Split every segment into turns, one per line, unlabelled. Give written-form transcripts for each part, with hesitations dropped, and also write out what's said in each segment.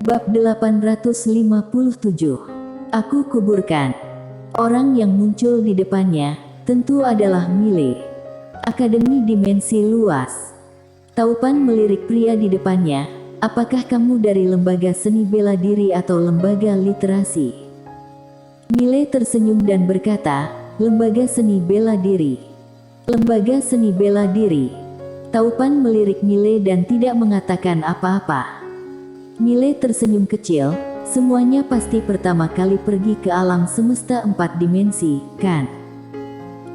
Bab 857. Aku kuburkan. Orang yang muncul di depannya tentu adalah Mile. Akademi Dimensi Luas. Taupan melirik pria di depannya. Apakah kamu dari lembaga seni bela diri atau lembaga literasi? Mile tersenyum dan berkata, lembaga seni bela diri. Lembaga seni bela diri. Taupan melirik Mile dan tidak mengatakan apa-apa. Mile tersenyum kecil, semuanya pasti pertama kali pergi ke alam semesta 4 dimensi, kan?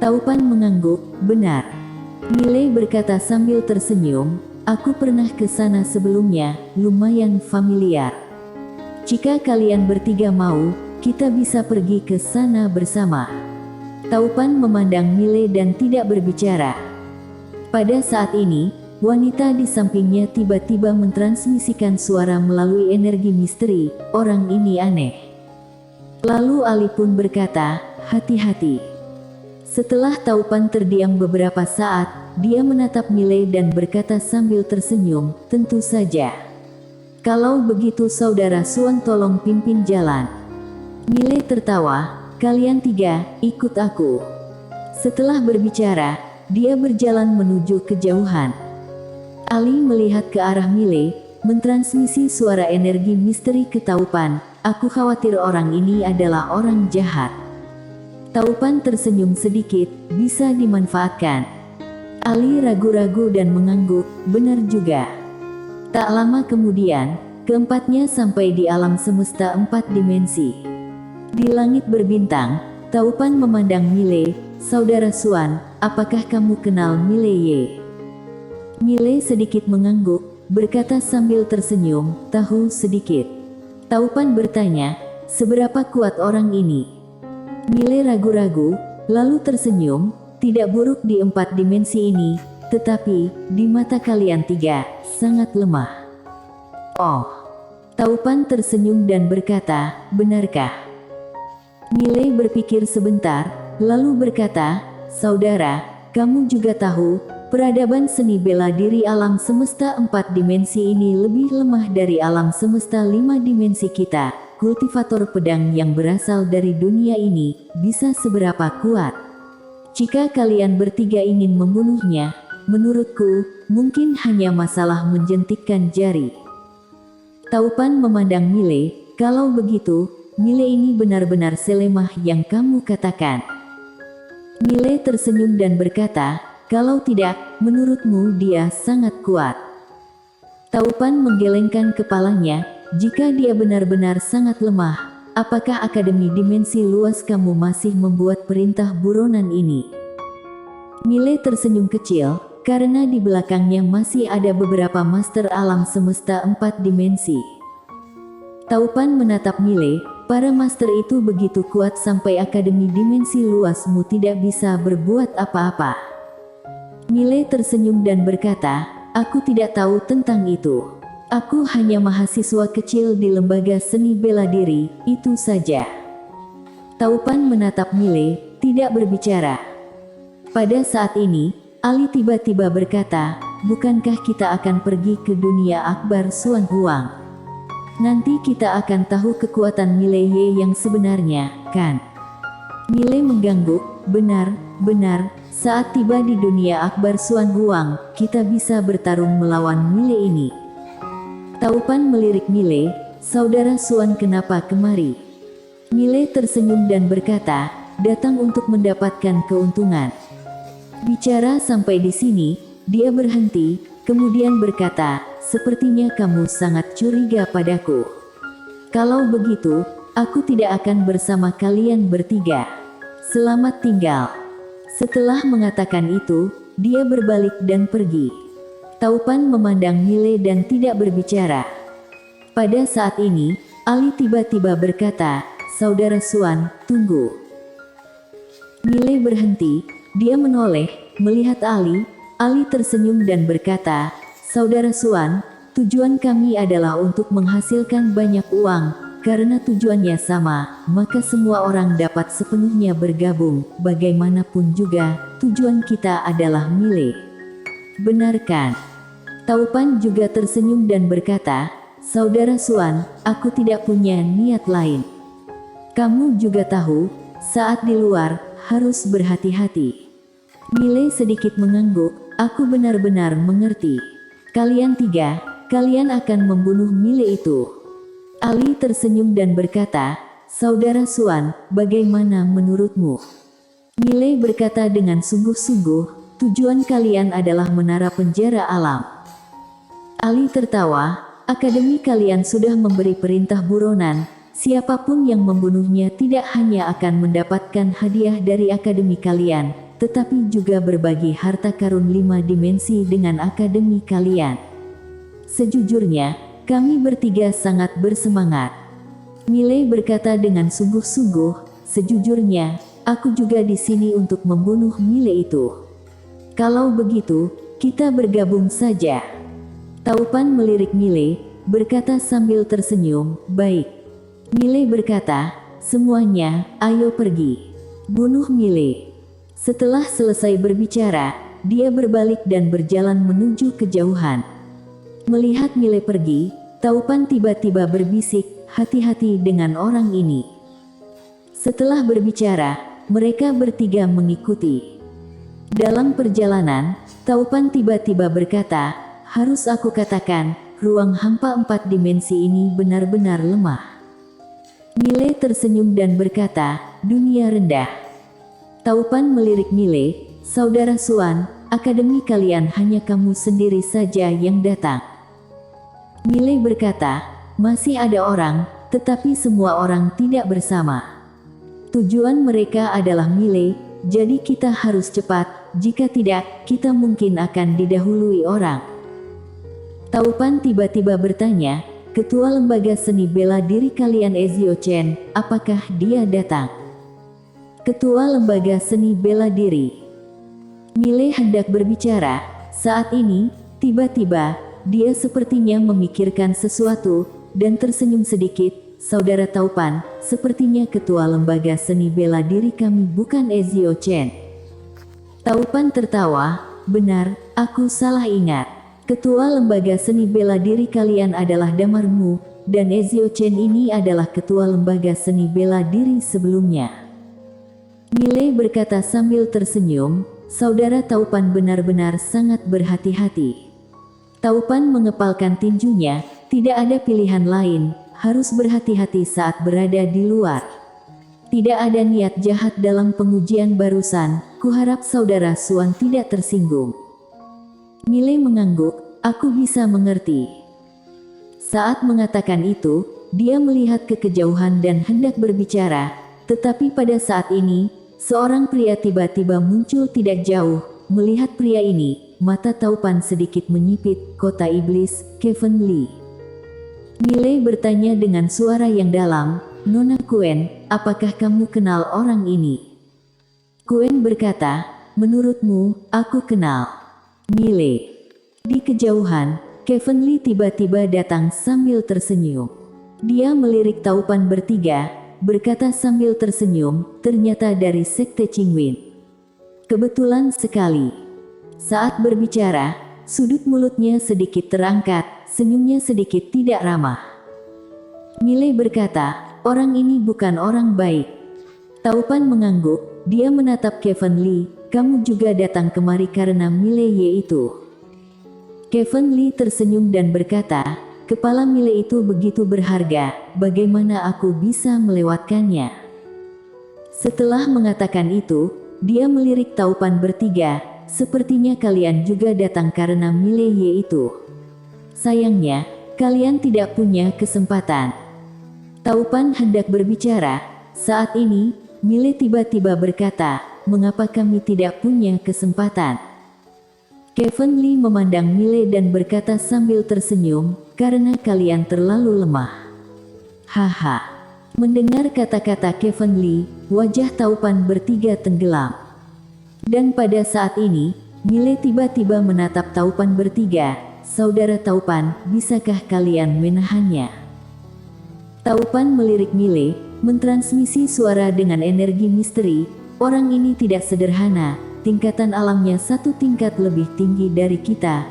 Taupan mengangguk, benar. Mile berkata sambil tersenyum, aku pernah ke sana sebelumnya, lumayan familiar. Jika kalian bertiga mau, kita bisa pergi ke sana bersama. Taupan memandang Mile dan tidak berbicara. Pada saat ini, wanita di sampingnya tiba-tiba mentransmisikan suara melalui energi misteri, orang ini aneh. Lalu Ali pun berkata, hati-hati. Setelah Taupan terdiam beberapa saat, dia menatap Mile dan berkata sambil tersenyum, tentu saja. Kalau begitu saudara Suan tolong pimpin jalan. Mile tertawa, kalian tiga, ikut aku. Setelah berbicara, dia berjalan menuju kejauhan. Ali melihat ke arah Mile, mentransmisi suara energi misteri ke Taupan, aku khawatir orang ini adalah orang jahat. Taupan tersenyum sedikit, bisa dimanfaatkan. Ali ragu-ragu dan mengangguk, benar juga. Tak lama kemudian, keempatnya sampai di alam semesta 4 dimensi. Di langit berbintang, Taupan memandang Mile, saudara Suan, apakah kamu kenal Mile Ye? Mile sedikit mengangguk, berkata sambil tersenyum, tahu sedikit. Taupan bertanya, seberapa kuat orang ini? Mile ragu-ragu, lalu tersenyum, tidak buruk di 4 dimensi ini, tetapi, di mata kalian tiga, sangat lemah. Oh. Taupan tersenyum dan berkata, benarkah? Mile berpikir sebentar, lalu berkata, saudara, kamu juga tahu, peradaban seni bela diri alam semesta 4 dimensi ini lebih lemah dari alam semesta 5 dimensi kita. Kultivator pedang yang berasal dari dunia ini, bisa seberapa kuat? Jika kalian bertiga ingin membunuhnya, menurutku, mungkin hanya masalah menjentikkan jari. Taupan memandang Mile, kalau begitu, Mile ini benar-benar selemah yang kamu katakan. Mile tersenyum dan berkata, kalau tidak, menurutmu dia sangat kuat. Taupan menggelengkan kepalanya, jika dia benar-benar sangat lemah, apakah Akademi Dimensi Luas kamu masih membuat perintah buronan ini? Mile tersenyum kecil, karena di belakangnya masih ada beberapa master alam semesta 4 dimensi. Taupan menatap Mile, para master itu begitu kuat sampai Akademi Dimensi Luasmu tidak bisa berbuat apa-apa. Mile tersenyum dan berkata, aku tidak tahu tentang itu. Aku hanya mahasiswa kecil di lembaga seni bela diri, itu saja. Taupan menatap Mile, tidak berbicara. Pada saat ini, Ali tiba-tiba berkata, bukankah kita akan pergi ke dunia akbar Suan Huang? Nanti kita akan tahu kekuatan Mile Ye yang sebenarnya, kan? Mile mengangguk, benar, saat tiba di dunia akbar Suan Huang, kita bisa bertarung melawan Mile ini. Taupan melirik Mile, saudara Suan kenapa kemari? Mile tersenyum dan berkata, datang untuk mendapatkan keuntungan. Bicara sampai di sini, dia berhenti, kemudian berkata, sepertinya kamu sangat curiga padaku. Kalau begitu, aku tidak akan bersama kalian bertiga. Selamat tinggal. Setelah mengatakan itu, dia berbalik dan pergi. Taupan memandang Mile dan tidak berbicara. Pada saat ini, Ali tiba-tiba berkata, saudara Suan, tunggu. Mile berhenti, dia menoleh, melihat Ali. Ali tersenyum dan berkata, saudara Suan, tujuan kami adalah untuk menghasilkan banyak uang. Karena tujuannya sama, maka semua orang dapat sepenuhnya bergabung. Bagaimanapun juga, tujuan kita adalah Mile. Benar kan? Taupan juga tersenyum dan berkata, "Saudara Suan, aku tidak punya niat lain. Kamu juga tahu, saat di luar, harus berhati-hati." Mile sedikit mengangguk, "Aku benar-benar mengerti. Kalian tiga, kalian akan membunuh Mile itu." Ali tersenyum dan berkata, "Saudara Suan, bagaimana menurutmu?" Mile berkata dengan sungguh-sungguh, "Tujuan kalian adalah menara penjara alam." Ali tertawa, "Akademi kalian sudah memberi perintah buronan, siapapun yang membunuhnya tidak hanya akan mendapatkan hadiah dari akademi kalian, tetapi juga berbagi harta karun 5 dimensi dengan akademi kalian." "Sejujurnya, kami bertiga sangat bersemangat." Mile berkata dengan sungguh-sungguh, "Sejujurnya, aku juga di sini untuk membunuh Mile itu. Kalau begitu, kita bergabung saja." Taupan melirik Mile, berkata sambil tersenyum, "Baik." Mile berkata, "Semuanya, ayo pergi. Bunuh Mile." Setelah selesai berbicara, dia berbalik dan berjalan menuju kejauhan. Melihat Mile pergi, Taupan tiba-tiba berbisik, "Hati-hati dengan orang ini." Setelah berbicara, mereka bertiga mengikuti. Dalam perjalanan, Taupan tiba-tiba berkata, "Harus aku katakan, ruang hampa 4 dimensi ini benar-benar lemah." Mile tersenyum dan berkata, "Dunia rendah." Taupan melirik Mile, "Saudara Suan, akademi kalian hanya kamu sendiri saja yang datang." Mile berkata, "Masih ada orang, tetapi semua orang tidak bersama. Tujuan mereka adalah Mile, jadi kita harus cepat, jika tidak, kita mungkin akan didahului orang." Taupan tiba-tiba bertanya, "Ketua lembaga seni bela diri kalian Ezio Chen, apakah dia datang?" "Ketua lembaga seni bela diri." Mile hendak berbicara, saat ini, tiba-tiba, dia sepertinya memikirkan sesuatu, dan tersenyum sedikit, "Saudara Taupan, sepertinya ketua lembaga seni bela diri kami bukan Ezio Chen." Taupan tertawa, "Benar, aku salah ingat. Ketua lembaga seni bela diri kalian adalah Damarmu, dan Ezio Chen ini adalah ketua lembaga seni bela diri sebelumnya." Mile berkata sambil tersenyum, "Saudara Taupan benar-benar sangat berhati-hati." Taupan mengepalkan tinjunya, "Tidak ada pilihan lain, harus berhati-hati saat berada di luar. Tidak ada niat jahat dalam pengujian barusan, kuharap saudara Suan tidak tersinggung." Mile mengangguk, "Aku bisa mengerti." Saat mengatakan itu, dia melihat ke kejauhan dan hendak berbicara, tetapi pada saat ini, seorang pria tiba-tiba muncul tidak jauh. Melihat pria ini, mata Taupan sedikit menyipit, "Kota Iblis, Kevin Lee." Mile bertanya dengan suara yang dalam, "Nona Kuen, apakah kamu kenal orang ini?" Kuen berkata, "Menurutmu, aku kenal." Mile. Di kejauhan, Kevin Lee tiba-tiba datang sambil tersenyum. Dia melirik Taupan bertiga, berkata sambil tersenyum, "Ternyata dari Sekte Qingwen. Kebetulan sekali." Saat berbicara, sudut mulutnya sedikit terangkat, senyumnya sedikit tidak ramah. Mile berkata, "Orang ini bukan orang baik." Taupan mengangguk, dia menatap Kevin Lee, "Kamu juga datang kemari karena Mile yaitu." Kevin Lee tersenyum dan berkata, "Kepala Mile itu begitu berharga, bagaimana aku bisa melewatkannya?" Setelah mengatakan itu, dia melirik Taupan bertiga, "Sepertinya kalian juga datang karena Mile yaitu. Sayangnya, kalian tidak punya kesempatan." Taupan hendak berbicara, saat ini, Mile tiba-tiba berkata, "Mengapa kami tidak punya kesempatan?" Kevin Lee memandang Mile dan berkata sambil tersenyum, "Karena kalian terlalu lemah." Haha. Mendengar kata-kata Kevin Lee, wajah Taupan bertiga tenggelam. Dan pada saat ini, Mile tiba-tiba menatap Taupan bertiga, "Saudara Taupan, bisakah kalian menahannya?" Taupan melirik Mile, mentransmisi suara dengan energi misteri, "Orang ini tidak sederhana, tingkatan alamnya 1 tingkat lebih tinggi dari kita.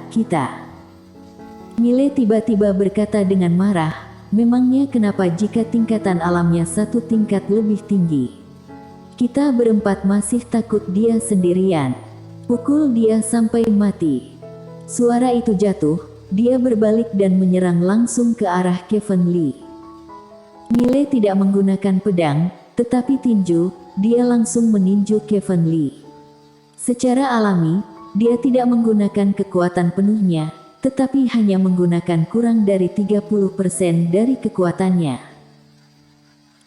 Mile tiba-tiba berkata dengan marah, memangnya kenapa jika tingkatan alamnya satu tingkat lebih tinggi? Kita berempat masih takut dia sendirian. Pukul dia sampai mati. Suara itu jatuh, dia berbalik dan menyerang langsung ke arah Kevin Lee. Mile tidak menggunakan pedang, tetapi tinju, dia langsung meninju Kevin Lee. Secara alami, dia tidak menggunakan kekuatan penuhnya, tetapi hanya menggunakan kurang dari 30% dari kekuatannya.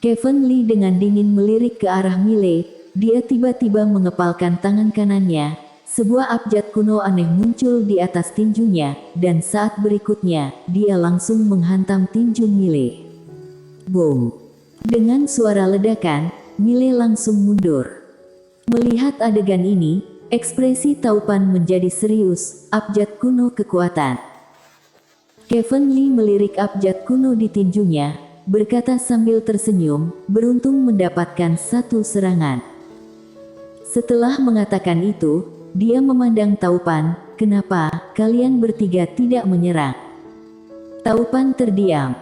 Kevin Lee dengan dingin melirik ke arah Mile, dia tiba-tiba mengepalkan tangan kanannya, sebuah abjad kuno aneh muncul di atas tinjunya, dan saat berikutnya, dia langsung menghantam tinju Mile. Boom! Dengan suara ledakan, Mile langsung mundur. Melihat adegan ini, ekspresi Taupan menjadi serius, abjad kuno kekuatan. Kevin Lee melirik abjad kuno di tinjunya, berkata sambil tersenyum, beruntung mendapatkan satu serangan. Setelah mengatakan itu, dia memandang Taupan, kenapa kalian bertiga tidak menyerang? Taupan terdiam.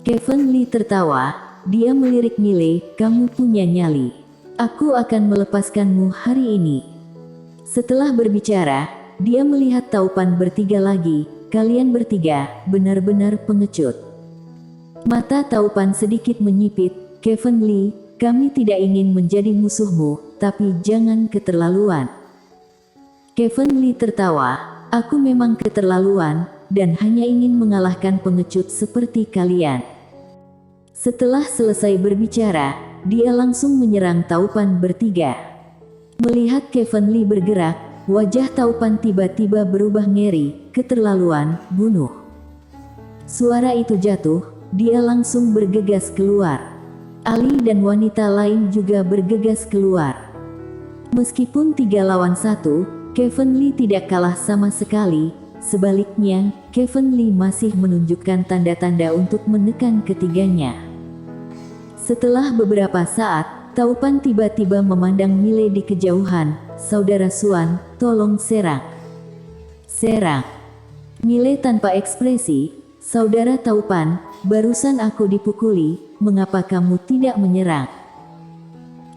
Kevin Lee tertawa, dia melirik Mile, kamu punya nyali. Aku akan melepaskanmu hari ini. Setelah berbicara, dia melihat Taupan bertiga lagi, kalian bertiga, benar-benar pengecut. Mata Taupan sedikit menyipit, Kevin Lee, kami tidak ingin menjadi musuhmu, tapi jangan keterlaluan. Kevin Lee tertawa, aku memang keterlaluan, dan hanya ingin mengalahkan pengecut seperti kalian. Setelah selesai berbicara, dia langsung menyerang Taupan bertiga. Melihat Kevin Lee bergerak, wajah Taupan tiba-tiba berubah ngeri, keterlaluan, bunuh. Suara itu jatuh, dia langsung bergegas keluar. Ali dan wanita lain juga bergegas keluar. Meskipun 3 lawan 1, Kevin Lee tidak kalah sama sekali, sebaliknya, Kevin Lee masih menunjukkan tanda-tanda untuk menekan ketiganya. Setelah beberapa saat, Taupan tiba-tiba memandang Mile di kejauhan, saudara Suan, tolong serang. Serang. Mile tanpa ekspresi, saudara Taupan, barusan aku dipukuli, mengapa kamu tidak menyerang?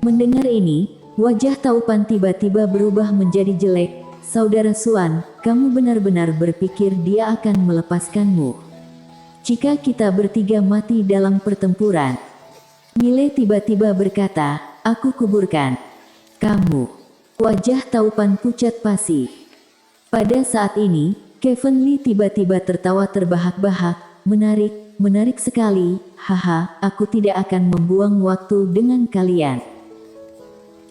Mendengar ini, wajah Taupan tiba-tiba berubah menjadi jelek, saudara Suan, kamu benar-benar berpikir dia akan melepaskanmu? Jika kita bertiga mati dalam pertempuran. Mile tiba-tiba berkata, aku kuburkan kamu. Wajah Taupan pucat pasi. Pada saat ini, Kevin Lee tiba-tiba tertawa terbahak-bahak, menarik sekali, haha, aku tidak akan membuang waktu dengan kalian.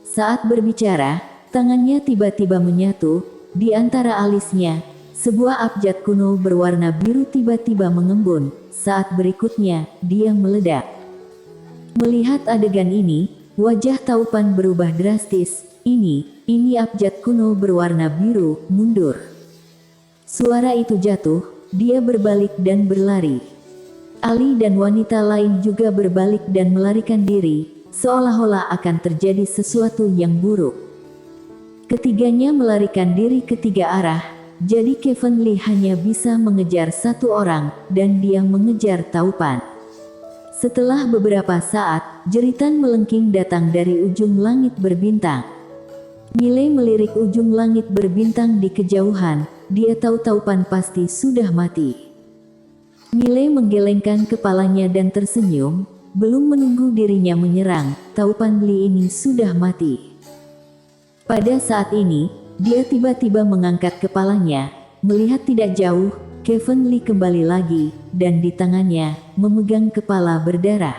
Saat berbicara, tangannya tiba-tiba menyatu, di antara alisnya, sebuah abjad kuno berwarna biru tiba-tiba mengembun, saat berikutnya, dia meledak. Melihat adegan ini, wajah Taupan berubah drastis, ini abjad kuno berwarna biru, mundur. Suara itu jatuh, dia berbalik dan berlari. Ali dan wanita lain juga berbalik dan melarikan diri, seolah-olah akan terjadi sesuatu yang buruk. Ketiganya melarikan diri ke 3 arah, jadi Kevin Lee hanya bisa mengejar 1 orang, dan dia mengejar Taupan. Setelah beberapa saat, jeritan melengking datang dari ujung langit berbintang. Mile melirik ujung langit berbintang di kejauhan, dia tahu Taupan pasti sudah mati. Mile menggelengkan kepalanya dan tersenyum, belum menunggu dirinya menyerang, Taupan Lee ini sudah mati. Pada saat ini, dia tiba-tiba mengangkat kepalanya, melihat tidak jauh, Kevin Lee kembali lagi, dan di tangannya, memegang kepala berdarah.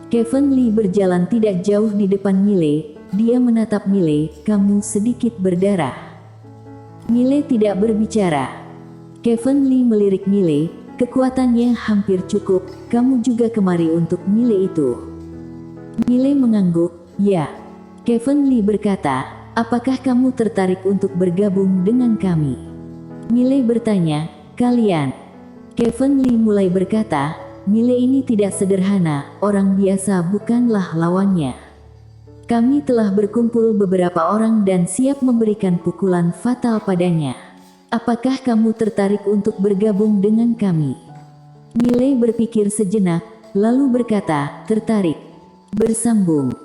Kevin Lee berjalan tidak jauh di depan Mile, dia menatap Mile, kamu sedikit berdarah. Mile tidak berbicara. Kevin Lee melirik Mile, kekuatannya hampir cukup, kamu juga kemari untuk Mile itu. Mile mengangguk, ya. Kevin Lee berkata, apakah kamu tertarik untuk bergabung dengan kami? Mile bertanya, kalian? Kevin Lee mulai berkata, Mile ini tidak sederhana, orang biasa bukanlah lawannya. Kami telah berkumpul beberapa orang dan siap memberikan pukulan fatal padanya. Apakah kamu tertarik untuk bergabung dengan kami? Mile berpikir sejenak, lalu berkata, tertarik. Bersambung.